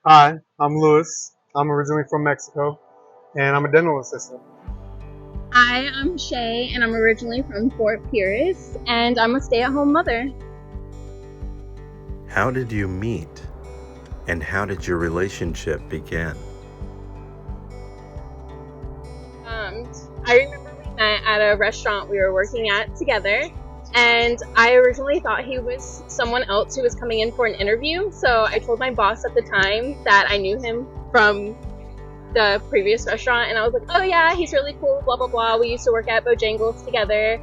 Hi, I'm Louis. I'm originally from Mexico, and I'm a dental assistant. Hi, I'm Shay, and I'm originally from Fort Pierce, and I'm a stay-at-home mother. How did you meet? And how did your relationship begin? I remember we met at a restaurant we were working at together, and I originally thought he was someone else who was coming in for an interview, so I told my boss at the time that I knew him from the previous restaurant, and I was like, oh yeah, he's really cool, blah blah blah, we used to work at Bojangles together,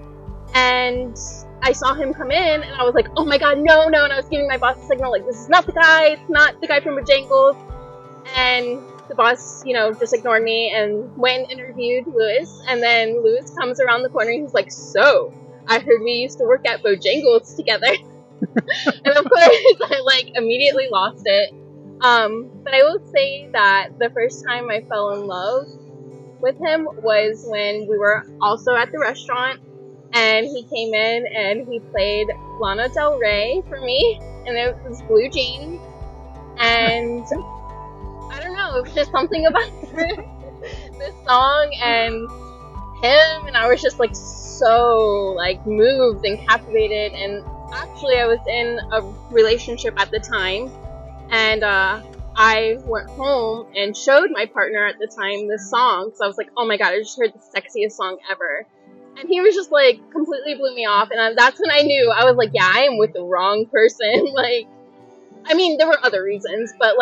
and I saw him come in, and I was like, oh my god, no, and I was giving my boss a signal, like, this is not the guy, it's not the guy from Bojangles, and the boss, just ignored me and went and interviewed Louis, and then Louis comes around the corner, and he's like, so, I heard we used to work at Bojangles together, and of course, I, immediately lost it. But I will say that the first time I fell in love with him was when we were also at the restaurant, and he came in and he played Lana Del Rey for me, and it was Blue Jeans, and I don't know, it was just something about this song and him, and I was just so moved and captivated, and actually I was in a relationship at the time, and I went home and showed my partner at the time this song, because I was like, oh my god, I just heard the sexiest song ever. And he was just completely blew me off, and that's when I knew. I was like, yeah, I am with the wrong person. There were other reasons, but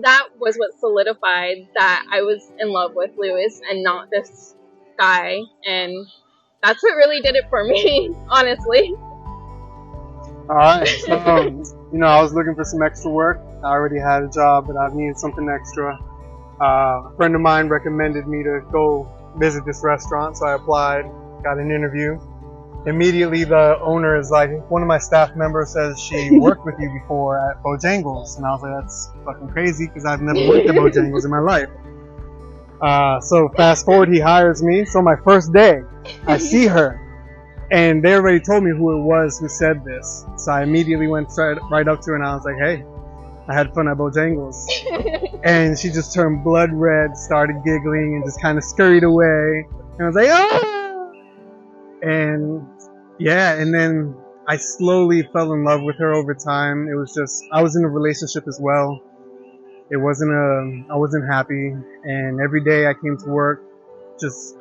that was what solidified that I was in love with Louis and not this guy, and that's what really did it for me, honestly. Alright, so, I was looking for some extra work. I already had a job, but I needed something extra. A friend of mine recommended me to go visit this restaurant, so I applied, got an interview. Immediately the owner is like, one of my staff members says she worked with you before at Bojangles, and I was like, that's fucking crazy because I've never worked at Bojangles in my life. So fast forward, he hires me, so my first day, I see her, and they already told me who it was who said this, so I immediately went right up to her and I was like, hey, I had fun at Bojangles. And she just turned blood red, started giggling, and just kind of scurried away. And I was like, oh! And yeah, and then I slowly fell in love with her over time. It was just, I was in a relationship as well. I wasn't happy. And every day I came to work,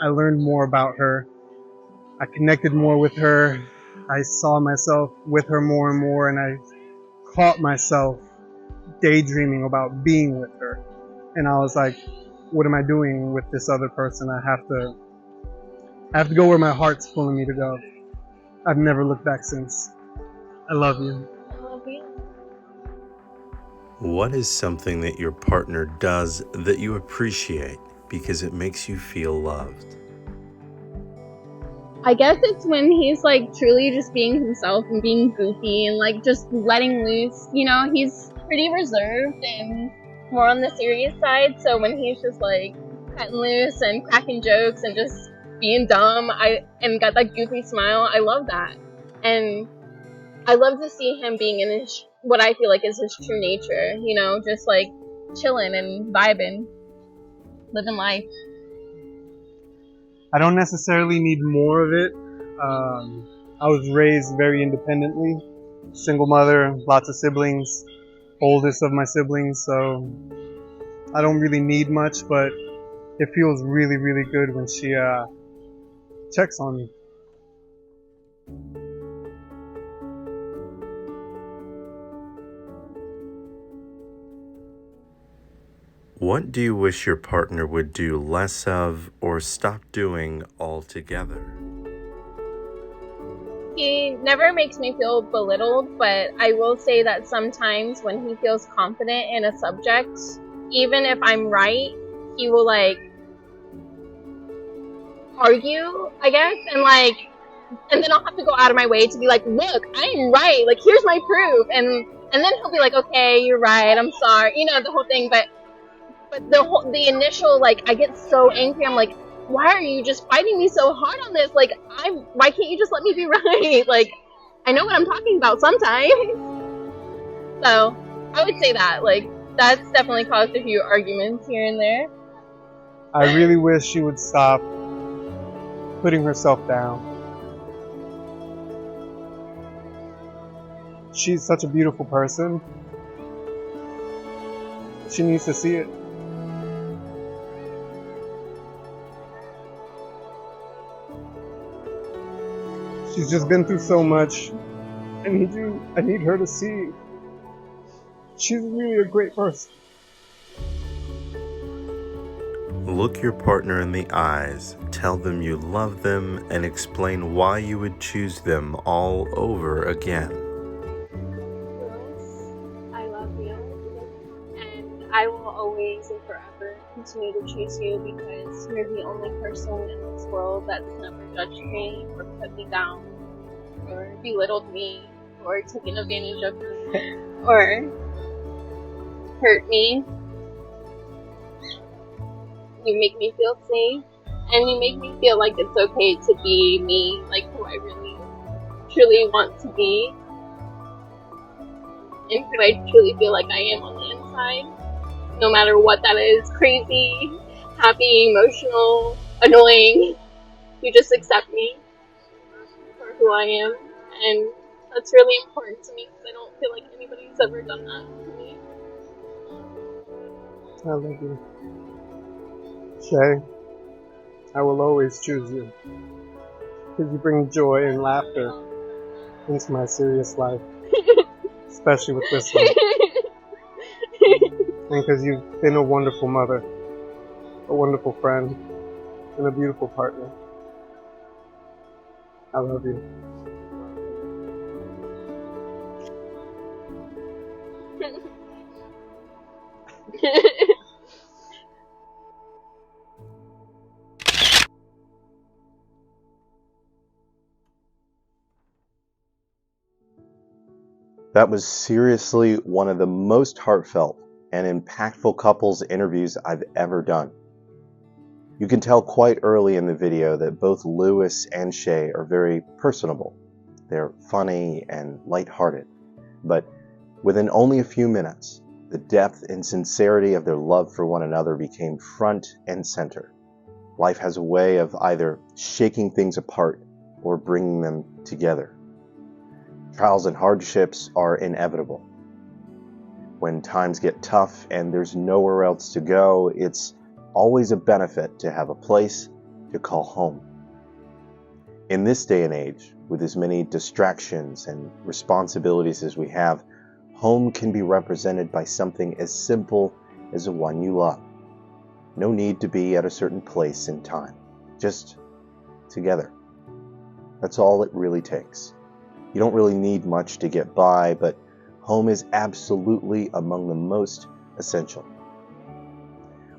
I learned more about her. I connected more with her. I saw myself with her more and more, and I caught myself daydreaming about being with her, and I was like, what am I doing with this other person? I have to go where my heart's pulling me to go. I've never looked back since. I love you. I love you. What is something that your partner does that you appreciate because it makes you feel loved? I guess it's when he's truly just being himself and being goofy and just letting loose. He's pretty reserved and more on the serious side, so when he's just cutting loose and cracking jokes and just being dumb and got that goofy smile, I love that. And I love to see him being in his, what I feel like is his true nature, just chilling and vibing, living life. I don't necessarily need more of it. I was raised very independently, single mother, lots of siblings, oldest of my siblings, so I don't really need much, but it feels really, really good when she checks on me. What do you wish your partner would do less of or stop doing altogether? He never makes me feel belittled, but I will say that sometimes when he feels confident in a subject, even if I'm right, he will argue, I guess, and then I'll have to go out of my way to be like, look, I am right, here's my proof, and then he'll be like, okay, you're right, I'm sorry, the whole thing, but the initial, I get so angry, I'm like, why are you just fighting me so hard on this? Why can't you just let me be right? I know what I'm talking about sometimes. So, I would say that, that's definitely caused a few arguments here and there. I really wish she would stop putting herself down. She's such a beautiful person. She needs to see it. She's just been through so much. I need her to see. She's really a great person. Look your partner in the eyes, tell them you love them, and explain why you would choose them all over again. I love you, and I will always and forever continue to choose you because you're the only person in this world that's never judged me or put me down or belittled me or taken advantage of me or hurt me. You make me feel safe, and you make me feel like it's okay to be me, like who I really, truly want to be, and who I truly feel like I am on the inside, no matter what that is, crazy, happy, emotional, annoying. You just accept me for who I am, and that's really important to me because I don't feel like anybody's ever done that to me. I love you. Shay, I will always choose you. Because you bring joy and laughter into my serious life. Especially with this one. And because you've been a wonderful mother, a wonderful friend, and a beautiful partner. I love you. That was seriously one of the most heartfelt and impactful couples interviews I've ever done. You can tell quite early in the video that both Lewis and Shay are very personable. They're funny and lighthearted, but within only a few minutes, the depth and sincerity of their love for one another became front and center. Life has a way of either shaking things apart or bringing them together. Trials and hardships are inevitable. When times get tough and there's nowhere else to go, it's always a benefit to have a place to call home. In this day and age, with as many distractions and responsibilities as we have, home can be represented by something as simple as the one you love. No need to be at a certain place in time, just together. That's all it really takes. You don't really need much to get by, but home is absolutely among the most essential.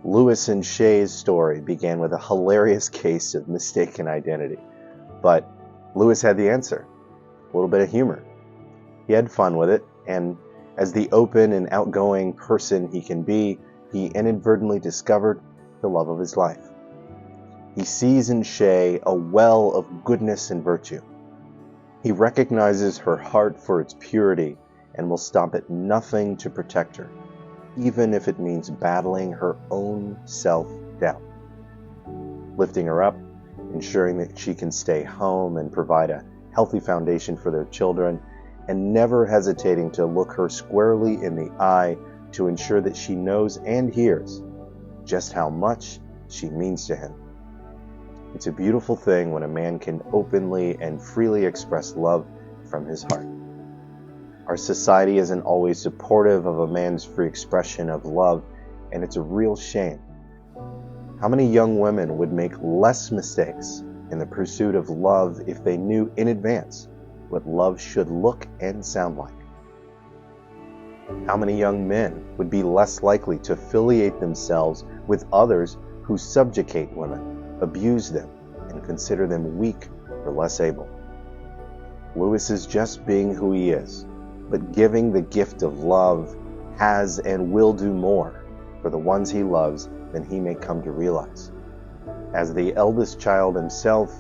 Lewis and Shay's story began with a hilarious case of mistaken identity, but Lewis had the answer, a little bit of humor. He had fun with it, and as the open and outgoing person he can be, he inadvertently discovered the love of his life. He sees in Shay a well of goodness and virtue. He recognizes her heart for its purity and will stop at nothing to protect her, even if it means battling her own self-doubt. Lifting her up, ensuring that she can stay home and provide a healthy foundation for their children, and never hesitating to look her squarely in the eye to ensure that she knows and hears just how much she means to him. It's a beautiful thing when a man can openly and freely express love from his heart. Our society isn't always supportive of a man's free expression of love, and it's a real shame. How many young women would make less mistakes in the pursuit of love if they knew in advance what love should look and sound like? How many young men would be less likely to affiliate themselves with others who subjugate women, abuse them, and consider them weak or less able? Lewis is just being who he is, but giving the gift of love has and will do more for the ones he loves than he may come to realize. As the eldest child himself,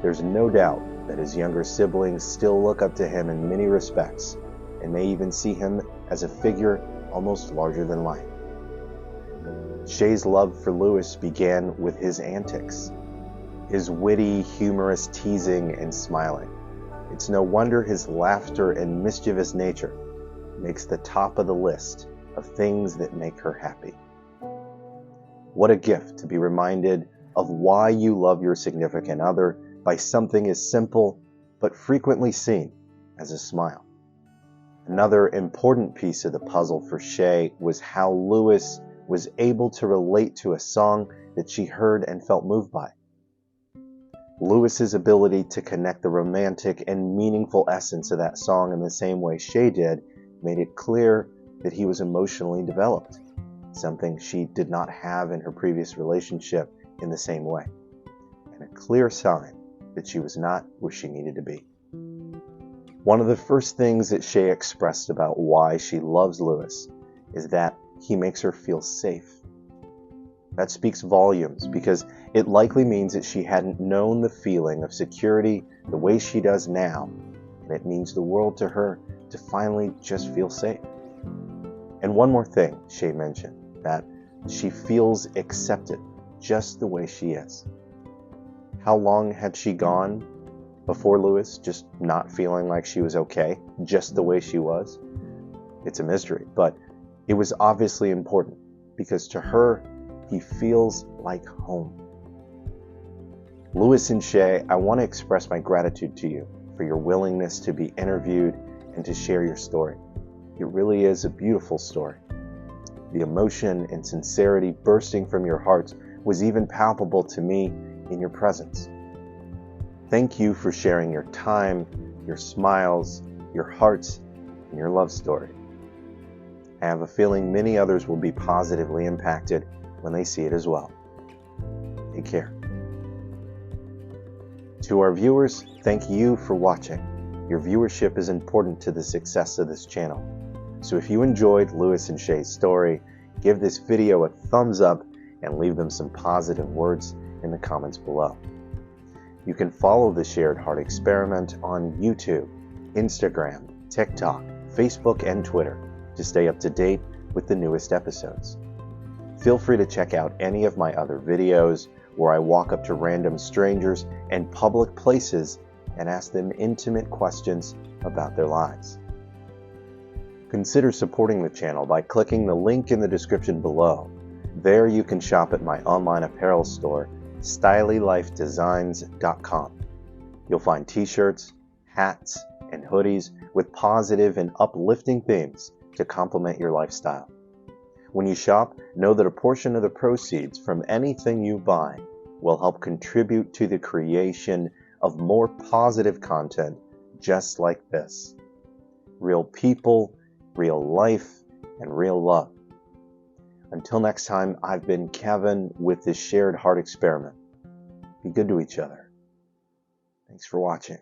there's no doubt that his younger siblings still look up to him in many respects, and may even see him as a figure almost larger than life. Shay's love for Louis began with his antics, his witty, humorous teasing and smiling. It's no wonder his laughter and mischievous nature makes the top of the list of things that make her happy. What a gift to be reminded of why you love your significant other by something as simple but frequently seen as a smile. Another important piece of the puzzle for Shay was how Louis was able to relate to a song that she heard and felt moved by. Louis's ability to connect the romantic and meaningful essence of that song in the same way Shay did made it clear that he was emotionally developed, something she did not have in her previous relationship in the same way, and a clear sign that she was not where she needed to be. One of the first things that Shay expressed about why she loves Louis is that he makes her feel safe. That speaks volumes because it likely means that she hadn't known the feeling of security the way she does now, and it means the world to her to finally just feel safe. And one more thing Shay mentioned, that she feels accepted just the way she is. How long had she gone before Louis just not feeling like she was okay, just the way she was? It's a mystery, but it was obviously important because to her, he feels like home. Louis and Shay, I want to express my gratitude to you for your willingness to be interviewed and to share your story. It really is a beautiful story. The emotion and sincerity bursting from your hearts was even palpable to me in your presence. Thank you for sharing your time, your smiles, your hearts, and your love story. I have a feeling many others will be positively impacted when they see it as well. Take care. To our viewers, thank you for watching. Your viewership is important to the success of this channel. So if you enjoyed Louis and Shay's story, give this video a thumbs up and leave them some positive words in the comments below. You can follow the Shared Heart Experiment on YouTube, Instagram, TikTok, Facebook, and Twitter to stay up to date with the newest episodes. Feel free to check out any of my other videos where I walk up to random strangers and public places and ask them intimate questions about their lives. Consider supporting the channel by clicking the link in the description below. There you can shop at my online apparel store, StyleyLifeDesigns.com. You'll find t-shirts, hats, and hoodies with positive and uplifting themes to complement your lifestyle. When you shop, know that a portion of the proceeds from anything you buy will help contribute to the creation of more positive content just like this. Real people, real life, and real love. Until next time, I've been Kevin with the Shared Heart Experiment. Be good to each other. Thanks for watching.